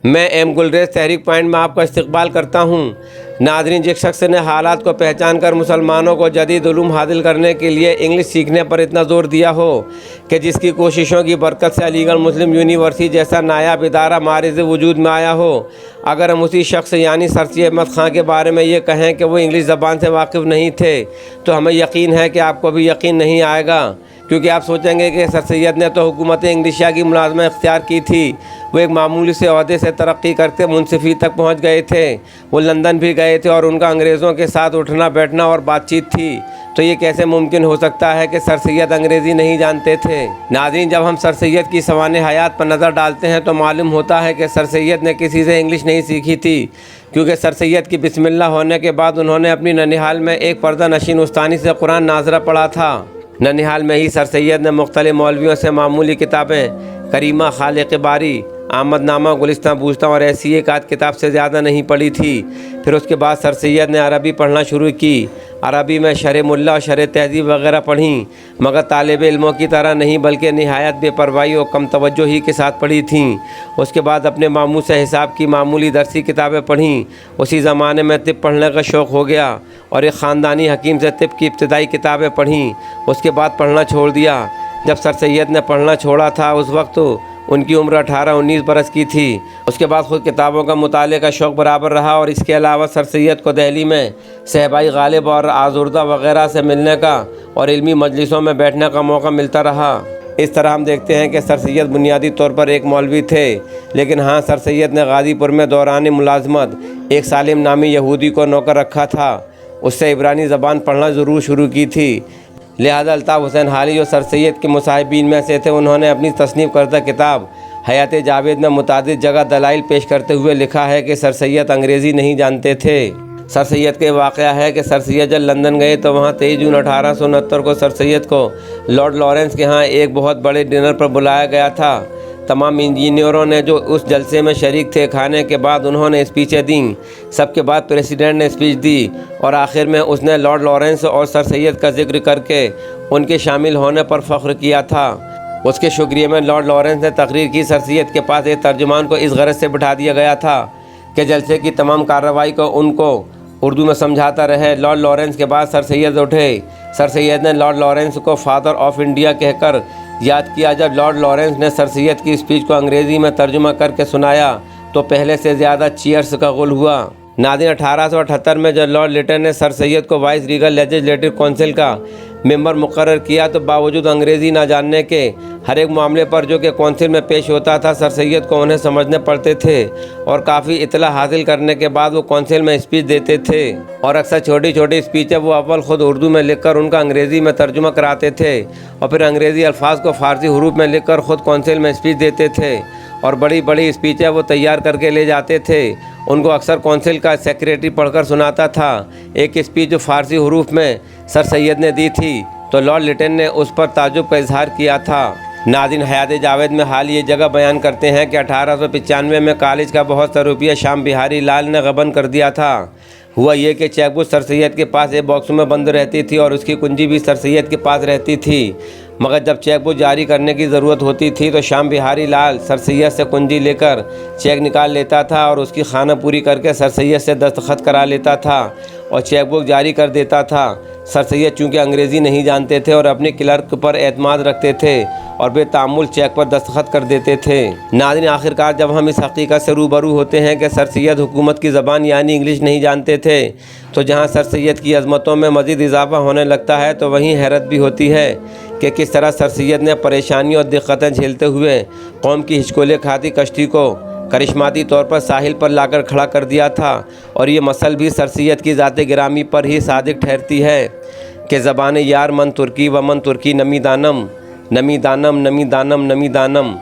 میں M galleries تحریک point میں آپ کا استقبال کرتا ہوں۔ ناظرین، جس شخص نے حالات کو پہچان کر مسلمانوں کو جدید علوم حاصل کرنے کے لیے انگلش سیکھنے پر اتنا زور دیا ہو کہ جس کی کوششوں کی برکت سے علی گڑھ مسلم یونیورسٹی جیسا نایاب ادارہ معرض وجود میں آیا ہو، اگر ہم اسی شخص یعنی سر سید احمد خان کے بارے میں یہ کہیں کہ وہ انگلش زبان سے واقف نہیں تھے تو ہمیں یقین ہے کہ آپ کو بھی یقین نہیں آئے گا، کیونکہ آپ سوچیں گے کہ سر سید نے تو حکومت انگلشیا کی ملازمت اختیار کی تھی، وہ ایک معمولی سے عہدے سے ترقی کرتے منصفی تک پہنچ گئے تھے، وہ لندن بھی گئے تھے اور ان کا انگریزوں کے ساتھ اٹھنا بیٹھنا اور بات چیت تھی، تو یہ کیسے ممکن ہو سکتا ہے کہ سر سید انگریزی نہیں جانتے تھے؟ ناظرین، جب ہم سر سید کی سوانح حیات پر نظر ڈالتے ہیں تو معلوم ہوتا ہے کہ سر سید نے کسی سے انگلش نہیں سیکھی تھی، کیونکہ سر سید کی بسم اللہ ہونے کے بعد انہوں نے اپنی ننیہال میں ایک پردہ نشین استانی سے قرآن ناظرہ پڑھا تھا۔ ننیہال میں ہی سر سید نے مختلف مولویوں سے معمولی کتابیں کریمہ، خالق باری، آمد نامہ، گلستاں بوستاں اور ایسی ایک آدھ کتاب سے زیادہ نہیں پڑھی تھی۔ پھر اس کے بعد سر سید نے عربی پڑھنا شروع کی۔ عربی میں شرح ملا اور شرح تہذیب وغیرہ پڑھیں، مگر طالب علموں کی طرح نہیں بلکہ نہایت بے پرواہی اور کم توجہی کے ساتھ پڑھی تھیں۔ اس کے بعد اپنے ماموں سے حساب کی معمولی درسی کتابیں پڑھیں۔ اسی زمانے میں طب پڑھنے کا شوق ہو گیا اور ایک خاندانی حکیم سے طب کی ابتدائی کتابیں پڑھیں۔ اس کے بعد پڑھنا چھوڑ دیا۔ جب سر سید نے پڑھنا چھوڑا تھا اس وقت ان کی عمر 18-19 برس کی تھی۔ اس کے بعد خود کتابوں کا مطالعے کا شوق برابر رہا اور اس کے علاوہ سر سید کو دہلی میں صحابہ غالب اور آزردہ وغیرہ سے ملنے کا اور علمی مجلسوں میں بیٹھنے کا موقع ملتا رہا۔ اس طرح ہم دیکھتے ہیں کہ سر سید بنیادی طور پر ایک مولوی تھے، لیکن ہاں، سر سید نے غازی پور میں دوران ملازمت ایک سالم نامی یہودی کو نوکر رکھا تھا، اس سے عبرانی زبان پڑھنا ضرور شروع کی تھی۔ لہذا الطاف حسین حالی جو سر سید کے مصاحبین میں سے تھے، انہوں نے اپنی تصنیف کردہ کتاب حیات جاوید میں متعدد جگہ دلائل پیش کرتے ہوئے لکھا ہے کہ سر سید انگریزی نہیں جانتے تھے۔ سر سید کے واقعہ ہے کہ سر سید جب لندن گئے تو وہاں 23 جون 1869 کو سر سید کو لارڈ لارنس کے ہاں ایک بہت بڑے ڈنر پر بلایا گیا تھا۔ تمام انجینئروں نے جو اس جلسے میں شریک تھے، کھانے کے بعد انہوں نے اسپیچیں دیں، سب کے بعد پریسیڈنٹ نے اسپیچ دی اور آخر میں اس نے لارڈ لارنس اور سر سید کا ذکر کر کے ان کے شامل ہونے پر فخر کیا تھا۔ اس کے شکریہ میں لارڈ لارنس نے تقریر کی۔ سر سید کے پاس ایک ترجمان کو اس غرض سے بٹھا دیا گیا تھا کہ جلسے کی تمام کارروائی کو ان کو اردو میں سمجھاتا رہے۔ لارڈ لارنس کے بعد سر سید اٹھے۔ سر سید نے لارڈ لارنس کو فادر آف انڈیا کہہ کر یاد کیا۔ جب لارڈ لارنس نے سر سید کی اسپیچ کو انگریزی میں ترجمہ کر کے سنایا تو پہلے سے زیادہ چیئرز کا غل ہوا۔ ناظرین، 1878 میں جب لارڈ لیٹن نے سر سید کو وائس ریگل لیجسلیٹو کونسل کا ممبر مقرر کیا تو باوجود انگریزی نہ جاننے کے ہر ایک معاملے پر جو کہ کونسل میں پیش ہوتا تھا، سر سید کو انہیں سمجھنے پڑتے تھے اور کافی اطلاع حاصل کرنے کے بعد وہ کونسل میں اسپیچ دیتے تھے، اور اکثر چھوٹی چھوٹی اسپیچیں وہ اول خود اردو میں لکھ کر ان کا انگریزی میں ترجمہ کراتے تھے اور پھر انگریزی الفاظ کو فارسی حروف میں لکھ کر خود کونسل میں اسپیچ دیتے تھے، اور بڑی بڑی اسپیچیں وہ تیار کر کے لے جاتے تھے۔ ان کو اکثر کونسل کا سیکریٹری پڑھ کر سناتا تھا۔ ایک اسپیچ جو فارسی حروف میں سر سید نے دی تھی تو لارڈ لیٹن نے اس پر تعجب کا اظہار کیا تھا۔ ناظرین، حیات جاوید میں حال یہ جگہ بیان کرتے ہیں کہ 1895 میں کالج کا بہت سا روپیہ شام بہاری لال نے غبن کر دیا تھا۔ ہوا یہ کہ چیک بک سر سید کے پاس ایک باکس میں بند رہتی تھی اور اس کی کنجی بھی سر سید کے پاس رہتی تھی، مگر جب چیک بک جاری کرنے کی ضرورت ہوتی تھی تو شام بہاری لال سر سید سے کنجی لے کر چیک نکال لیتا تھا اور اس کی خانہ پوری کر کے سر سید سے دستخط کرا لیتا تھا اور چیک بک جاری کر دیتا تھا۔ سر سید چونکہ انگریزی نہیں جانتے تھے اور اپنے کلرک پر اعتماد رکھتے تھے اور بے تعمل چیک پر دستخط کر دیتے تھے۔ ناظرین، آخرکار جب ہم اس حقیقت سے روبرو ہوتے ہیں کہ سر سید حکومت کی زبان یعنی انگلش نہیں جانتے تھے، تو جہاں سر سید کی عظمتوں میں مزید اضافہ ہونے لگتا ہے تو وہیں حیرت بھی ہوتی ہے کہ کس طرح سر سید نے پریشانیوں اور دقتیں جھیلتے ہوئے قوم کی ہچکولے کھاتی کشتی کو کرشماتی طور پر ساحل پر لا کر کھڑا کر دیا تھا، اور یہ مثل بھی سر سید کی ذات گرامی پر ہی صادق ٹھہرتی ہے کہ زبان یار من ترکی و من ترکی نمی دانم نمی دانم نمی دانم نمی دانم۔